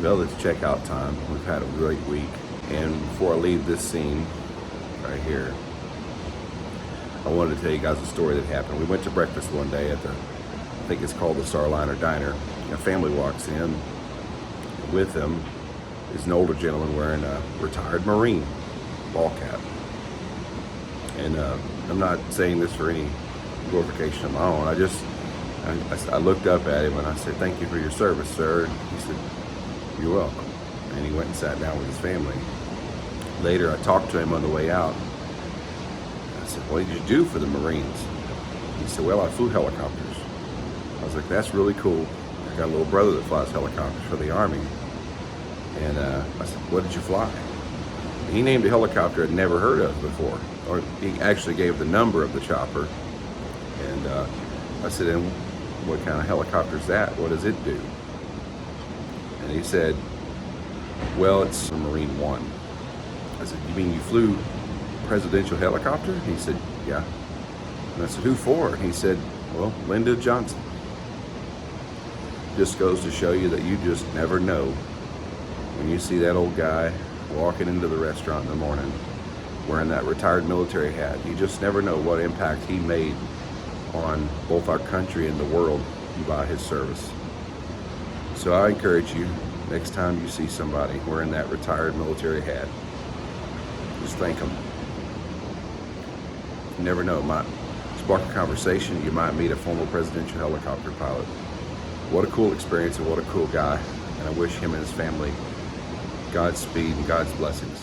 Well, it's checkout time. We've had a great week. And before I leave this scene right here, I wanted to tell you guys a story that happened. We went to breakfast one day at I think it's called the Starliner Diner. A family walks in. With them is an older gentleman wearing a retired Marine ball cap. And I'm not saying this for any glorification of my own. I looked up at him and I said, "Thank you for your service, sir." And he said, "You're welcome." And he went and sat down with his family. Later, I talked to him on the way out. I said, "What did you do for the Marines?" He said, "Well, I flew helicopters." I was like, "That's really cool. I got a little brother that flies helicopters for the Army." And I said, "What did you fly?" He named a helicopter I'd never heard of before. Or he actually gave the number of the chopper. And I said, "And what kind of helicopter is that? What does it do?" And he said, "Well, it's a Marine One." I said, "You mean you flew presidential helicopter?" He said, "Yeah." And I said, "Who for?" He said, "Well, Lyndon Johnson." Just goes to show you that you just never know when you see that old guy walking into the restaurant in the morning wearing that retired military hat. You just never know what impact he made on both our country and the world by his service. So I encourage you, next time you see somebody wearing that retired military hat, just thank them. You never know, it might spark a conversation. You might meet a former presidential helicopter pilot. What a cool experience and what a cool guy. And I wish him and his family Godspeed and God's blessings.